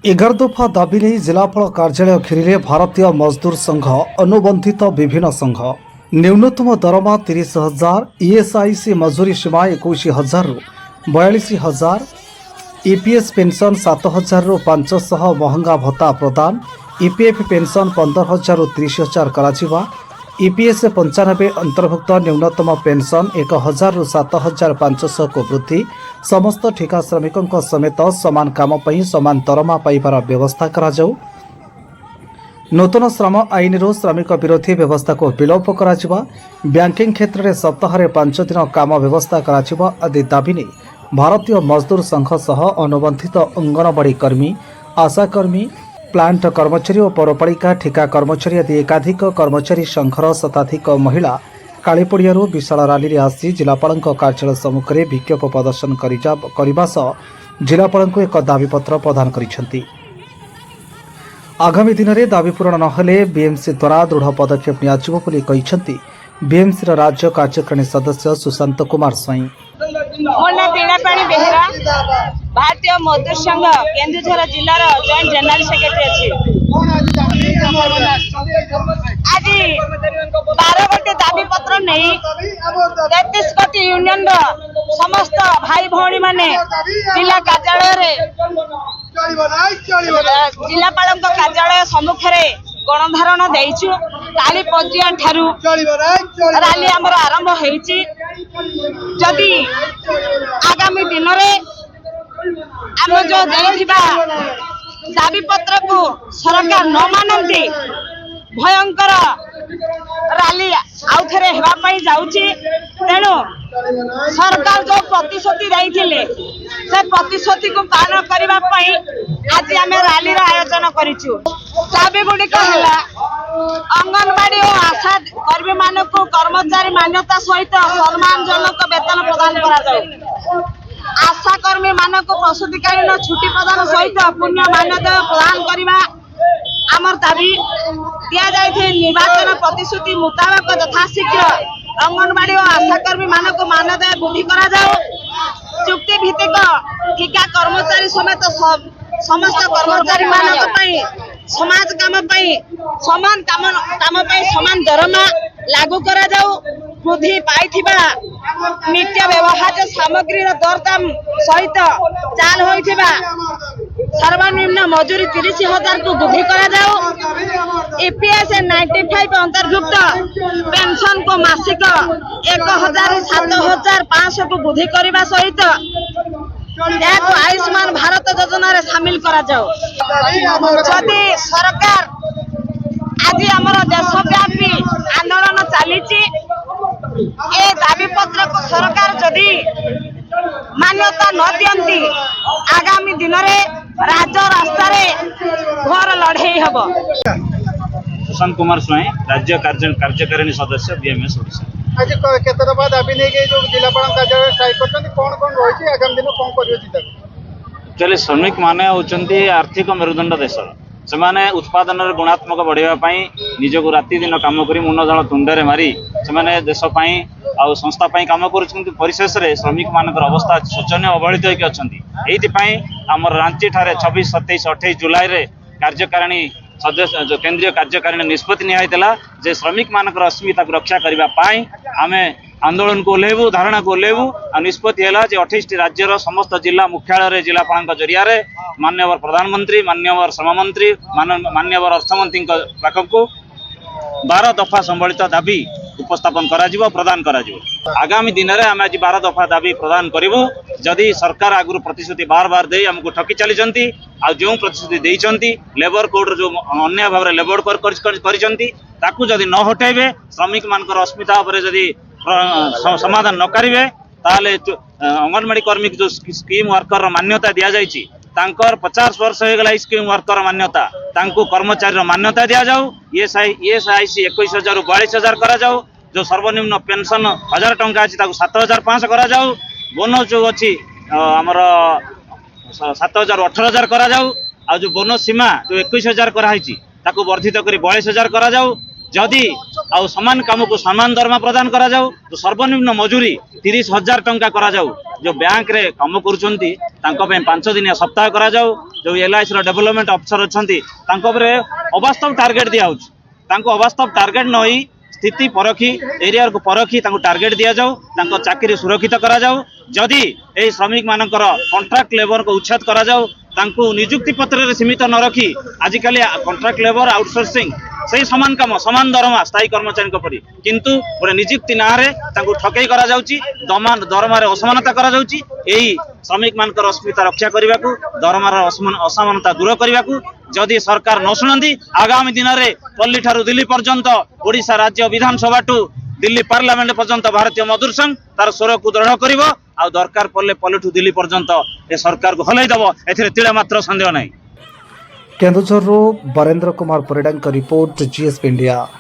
11 दफा दाबी नहीं जिलापाल कार्यालय घेरिले भारतीय मजदूर संघ अनुबंधित विभिन्न संघ न्यूनतम दरमा 30,000 ईएसआईसी मजूरी सीमा 21,000 रु 42,000 ईपीएस पेंशन 7,000 रु 500 महंगा भत्ता प्रदान ईपीएफ पेंशन 15,000 रु 30,000 कराजिबा ईपीएस 95 अंतर्भुक्त न्यूनतम पेंशन 1,000 रु 7,500 को वृद्धि समस्त ठिका श्रमिकों समेत समान काम पई समान दरमा पाइबार व्यवस्था करा जाऊ नूतन श्रम आईन श्रमिक विरोधी व्यवस्था को विलोप करा बैंकिंग क्षेत्र में सप्ताह 5 दिन काम व्यवस्था करा आदि दाबी नहीं भारतीय मजदूर संघ सह अनुबंधित अंगनवाड़ी कर्मी आशाकर्मी प्लांट कर्मचारी और पौरपालिका ठिका कर्मचारी आदि एकाधिक कर्मचारी संघर शताधिक महिला कालीपड़ियारू विशाल रैली आसी जिलापाल कार्यालय सम्मुख में विक्षोभ प्रदर्शन करने सह जिलापाल एक दाबीपत्र प्रदान करिसेंती। आगामी दिन में दाबी पूरण नहेले बीएमसी द्वारा दृढ़ पदक्षेप नियाजिबो बीएमसी राज्य कार्यकारिणी सदस्य सुशांत कुमार स्वाई। मोर ना बीणापाणी बेहरा भारतीय मजदूर संघ केन्दुझर जिलार जॉइंट जनरल सेक्रेटरी अच्छी आज 12 गोटे दाबी पत्र नहीं 33 गोटी यूनियन समस्त भाई भौणी माने जिला कार्यालय जिलापाल कार्यालय सम्मुख गणधारण देइछु काली पंजिया ठारू रैली आमर आरंभ होईची जदि आगामी दिन में आम जो देथिबा दाबी पत्र को सरकार न मानती भयंकर रैली आउ थे होगापाई जाऊँगी तेणु सरकार जो प्रतिश्रुति देइथिले से प्रतिश्रुति को पालन करने आज आम रैली आयोजन करिछु। दाबी गुड़िक है अंगनवाड़ी और आशा कर्मी मान कर्मचारी मान्यता सहित सम्मानजनक वेतन प्रदान करा आशा कर्मी मान प्रसूतिकालीन छुट्टी प्रदान सहित पुण्य मान्यता प्रदान करने आमर दाबी दिया जाए निर्वाचन प्रतिश्रुति मुताबक यथाशीघ्र अंगनवाड़ी और आशाकर्मी मान मान्यता वृद्धि करा चुक्ति भित्तिक ठिका कर्मचारी समेत समस्त कर्मचारी मान समाज काम समान काम समान दरमा लागू करा जाऊ वृद्धि पाइथिबा नित्य व्यवहार्य सामग्री दरदाम सहित चाल होइथिबा सर्वनिम्न मजूरी 30,000 को वृद्धि करा जाऊ ईपीएस 95 अंतर्भुक्त पेंशन को मासिक 1,000 रु 7,500 को वृद्धि करने सहित एक आयुष्मान भारत योजना रे शामिल करा जाऊ जदि सरकार आज आमर देशव्यापी आंदोलन चली दाबी पत्र को सरकार जदि मान्यता न दियंती आगामी दिन में राज्य रास्ता घर लड़े हम। सुशांत कुमार स्वाई राज्य कार्यकारिणी सदस्य बीएमएस ओडिशा। आज केते दफा दाबी नहीं गई जो जिलापाल कार्यालय स्ट्राइक करछन कोन कोन रही आगामी दिन कोन करियो चिता एक्चुअली श्रमिक माने होचंती आर्थिक मेरुदंड देशर सेमाने उत्पादन गुणात्मक बढ़ावा निज को राति दिन काम करी मुन जल तुंडे मारी से देश आउ संस्था काम कर परिशेष में श्रमिक मान अवस्था शोचनीय अवहेलित होकर अच्छा आमर रांची ठारे 26, 27, 28 जुलाई रे कार्यकारिणी सदस्य जो केंद्रीय कार्यकारिणी निष्पत्ति निया जे श्रमिक मान अस्मिता को रक्षा करने आम आंदोलन को ओह्लैबू धारणा को ओह्लैबू आ निष्पत्ति है 28 राज्यर समस्त जिला मुख्यालय जिलापाल जरिया मान्यवर प्रधानमंत्री मान्यवर श्रममंत्री मान्यवर अर्थमंत्री पाखक 12 दफा संबलित दाबी उपस्थापन करा प्रदान करा आगामी दिन में आम आज 12 दफा दाबी प्रदान करूँ जदि सरकार आगु प्रतिश्रुति बार बार दे आमको ठकी चली जो प्रतिश्रुति देती लेबर कोड जो अन्य भाव में लेबर कर जदि न हटेबे श्रमिक मान अस्मिता जदि समाधान न करेंगे ताले अंगनवाड़ी कर्मी जो स्कीम वर्कर मान्यता दि जाइए 50 वर्ष हो गला स्कीम वर्कर मान्यता कर्मचारी मान्यता दि जाऊ ईएसआईसी 21,000 रु 42,000 करा जाऊ जो सर्वनिम्न पेंशन 1,000 टंका अच्छी 7,500 करा जाऊ बोनस जो अच्छी आमर 7,000 18,000 करा जाऊ आ जो बोनस सीमा जो 21,000 कराई वर्धित कर 42,000 करा जाऊ जदि आउ समान काम को समान दरमा प्रदान करा जाऊ तो सर्वनिम्न मजूरी 30,000 टंका करा जाऊ जो बैंक रे काम करुछंती तांको पे 5 दिन सप्ताह करा जाऊ जो एलआईसी रो डेवलपमेंट अफसर अछंती तांको पे अवास्तव टार्गेट दिया होछ तांको अवास्तव टार्गेट नई स्थिति परखी एरिया को परखी तांको टार्गेट दिया जाऊ तांको चाकरी सुरक्षित करा जाऊ जदि ए श्रमिक मानकर कॉन्ट्रैक्ट लेबर को उच्छेद करा जाऊ तांको नियुक्ति पत्र रे सीमित न रखी आजिकली कॉन्ट्रैक्ट लेबर आउटसोर्सिंग से समान काम समान दरमा स्थायी कर्मचारी परी किंतु गोटे नियुक्ति ना रे तांको ठकई करा जाउची दरमा रे असमानता करा जाउची एही श्रमिक मानकर अस्मिता रक्षा करने को दरमार असमानता दूर करने को जदि सरकार न शुणती आगामी दिन में पल्ली ठारू दिल्ली पर्यंत ओडिशा राज्य विधानसभा टू दिल्ली पार्लियामेंट पर्यंत भारतीय मजदूर संघ तार स्वर को दृढ़ कर दरकार पड़े पल्ली ठू दिल्ली पर्यंत ए सरकार को हलैदब ए मात्र संदेह नहीं। Kendujhar Barendra Kumar Parida report GSP India.